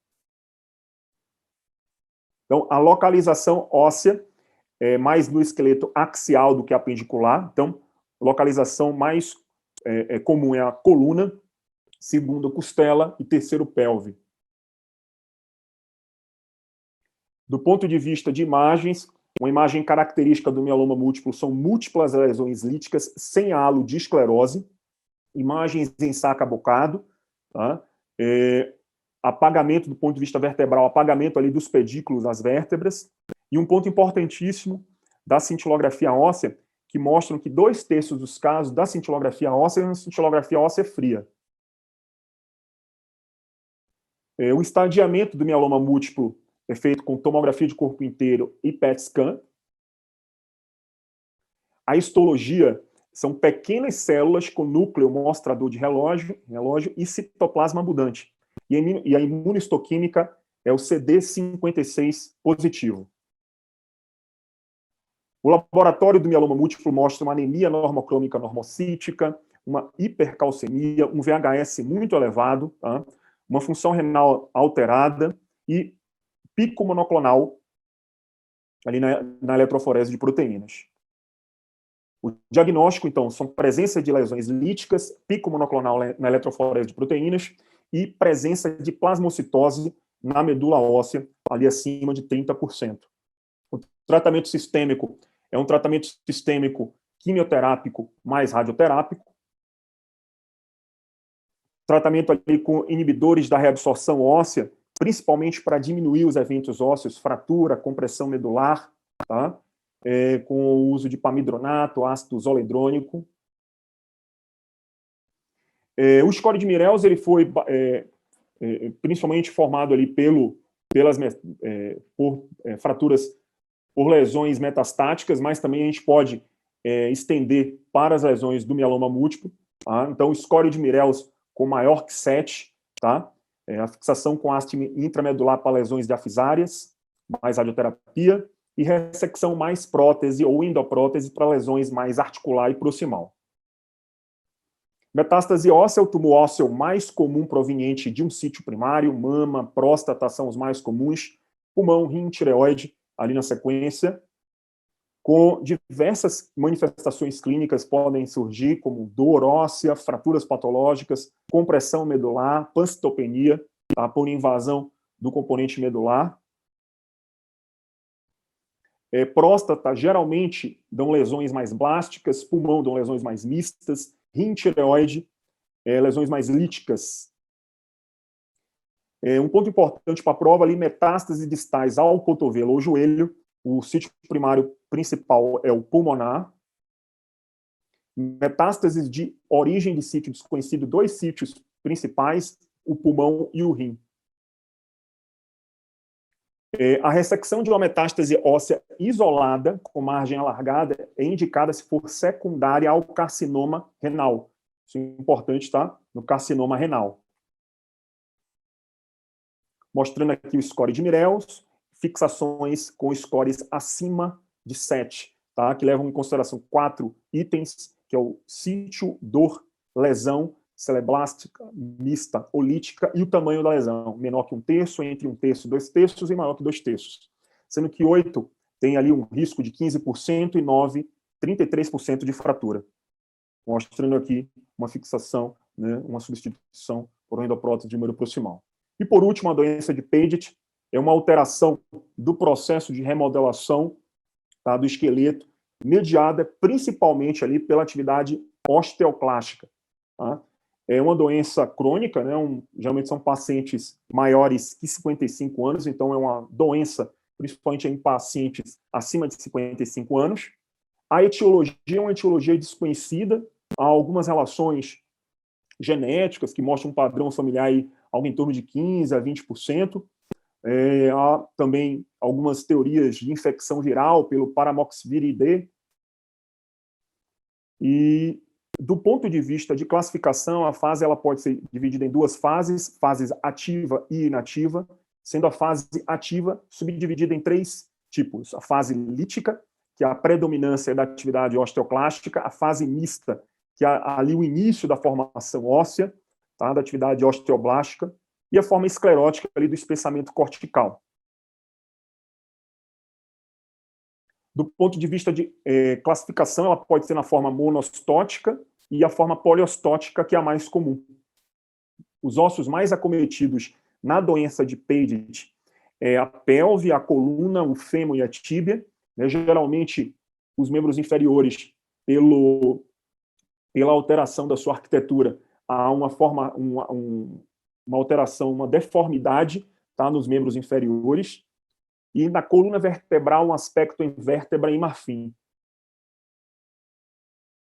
Então, a localização óssea é mais no esqueleto axial do que apendicular. Então, a localização mais comum é a coluna, segunda costela e terceiro pelve. Do ponto de vista de imagens, uma imagem característica do mieloma múltiplo são múltiplas lesões líticas sem halo de esclerose, imagens em saca-bocado, tá? Apagamento do ponto de vista vertebral, apagamento ali dos pedículos das vértebras, e um ponto importantíssimo da cintilografia óssea, que mostram que 2/3 dos casos da cintilografia óssea é uma cintilografia óssea fria. O estadiamento do mieloma múltiplo é feito com tomografia de corpo inteiro e PET scan. A histologia são pequenas células com núcleo mostrador de relógio e citoplasma abundante. E a imunohistoquímica é o CD56 positivo. O laboratório do mieloma múltiplo mostra uma anemia normocrômica normocítica, uma hipercalcemia, um VHS muito elevado, tá? Uma função renal alterada e pico monoclonal ali na eletroforese de proteínas. O diagnóstico, então, são presença de lesões líticas, pico monoclonal na eletroforese de proteínas e presença de plasmocitose na medula óssea, ali acima de 30%. O tratamento sistêmico é um tratamento sistêmico quimioterápico mais radioterápico. Tratamento ali com inibidores da reabsorção óssea, principalmente para diminuir os eventos ósseos, fratura, compressão medular, tá? Com o uso de pamidronato, ácido zoledrônico. O score de Mirels ele foi principalmente formado ali por fraturas, por lesões metastáticas, mas também a gente pode estender para as lesões do mieloma múltiplo. Tá? Então, o score de Mirels com maior que 7, tá? A fixação com haste intramedular para lesões diafisárias, mais radioterapia, e ressecção mais prótese ou endoprótese para lesões mais articular e proximal. Metástase óssea é o tumor ósseo mais comum proveniente de um sítio primário, mama, próstata são os mais comuns, pulmão, rim, tireoide, ali na sequência, com diversas manifestações clínicas podem surgir, como dor óssea, fraturas patológicas, compressão medular, pancitopenia, tá, por invasão do componente medular. Próstata, geralmente, dão lesões mais blásticas, pulmão dão lesões mais mistas, rim, tireoide, lesões mais líticas, Um ponto importante para a prova ali, metástase distais ao cotovelo ou joelho. O sítio primário principal é o pulmonar. Metástases de origem de sítio desconhecido, 2 sítios principais, o pulmão e o rim. A ressecção de uma metástase óssea isolada, com margem alargada, é indicada se for secundária ao carcinoma renal. Isso é importante, tá? No carcinoma renal. Mostrando aqui o score de Mirels, fixações com scores acima de 7, tá? Que levam em consideração 4 itens, que é o sítio, dor, lesão, celeblástica, mista, olítica e o tamanho da lesão, menor que 1/3, entre 1/3 e 2/3 e maior que 2/3. Sendo que 8 tem ali um risco de 15% e 9, 33% de fratura. Mostrando aqui uma fixação, né, uma substituição por uma endoprótese de número proximal. E, por último, a doença de Paget é uma alteração do processo de remodelação, tá, do esqueleto, mediada principalmente ali pela atividade osteoclástica. Tá? É uma doença crônica, né, geralmente são pacientes maiores que 55 anos, então é uma doença, principalmente em pacientes acima de 55 anos. A etiologia é uma etiologia desconhecida, há algumas relações genéticas que mostram um padrão familiar aí, algo em torno de 15% a 20%. Há também algumas teorias de infecção viral pelo Paramoxviridae. E, do ponto de vista de classificação, a fase ela pode ser dividida em 2 fases, fase ativa e inativa, sendo a fase ativa subdividida em 3 tipos. A fase lítica, que é a predominância da atividade osteoclástica, a fase mista, que é ali o início da formação óssea, tá, da atividade osteoblástica, e a forma esclerótica ali do espessamento cortical. Do ponto de vista de classificação, ela pode ser na forma monostótica e a forma poliostótica, que é a mais comum. Os ossos mais acometidos na doença de Paget é a pelve, a coluna, o fêmur e a tíbia, né, geralmente os membros inferiores, pela alteração da sua arquitetura, há uma alteração, uma deformidade, tá, nos membros inferiores, e na coluna vertebral um aspecto em vértebra em marfim.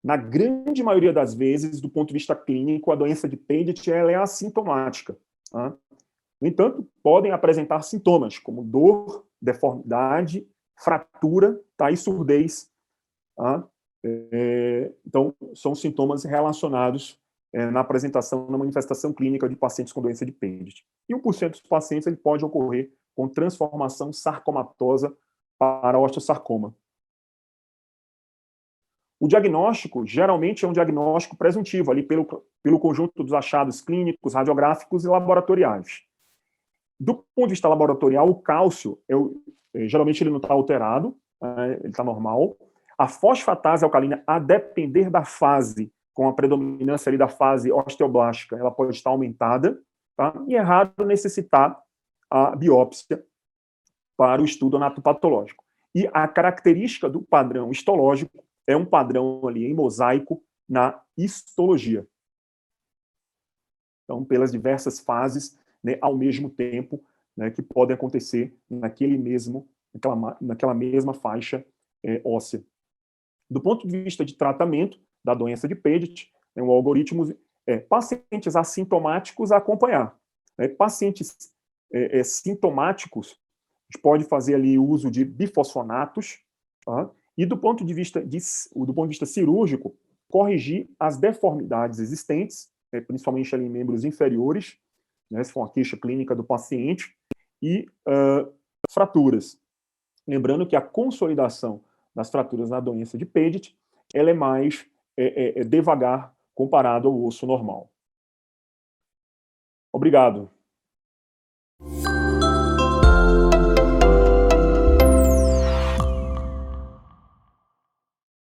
Na grande maioria das vezes, do ponto de vista clínico, a doença de Paget ela é assintomática. Tá? No entanto, podem apresentar sintomas como dor, deformidade, fratura, tá, e surdez. Tá? Então, são sintomas relacionados na apresentação, na manifestação clínica de pacientes com doença de Paget. E 1% dos pacientes ele pode ocorrer com transformação sarcomatosa para osteosarcoma. O diagnóstico, geralmente, é um diagnóstico presuntivo, ali pelo conjunto dos achados clínicos, radiográficos e laboratoriais. Do ponto de vista laboratorial, o cálcio, geralmente ele não está alterado, ele está normal. A fosfatase alcalina, a depender da fase, com a predominância ali da fase osteoblástica, ela pode estar aumentada, tá? E é raro necessitar a biópsia para o estudo anatopatológico. E a característica do padrão histológico é um padrão ali em mosaico na histologia. Então, pelas diversas fases, né, ao mesmo tempo, né, que podem acontecer naquela mesma faixa óssea. Do ponto de vista de tratamento da doença de Paget, né, o algoritmo pacientes assintomáticos a acompanhar. Né, pacientes sintomáticos, a gente pode fazer ali o uso de bifosfonatos, tá? E do ponto de vista cirúrgico, corrigir as deformidades existentes, principalmente ali em membros inferiores, né, se for uma queixa clínica do paciente, e fraturas. Lembrando que a consolidação das fraturas na doença de Paget, ela é mais devagar comparado ao osso normal. Obrigado.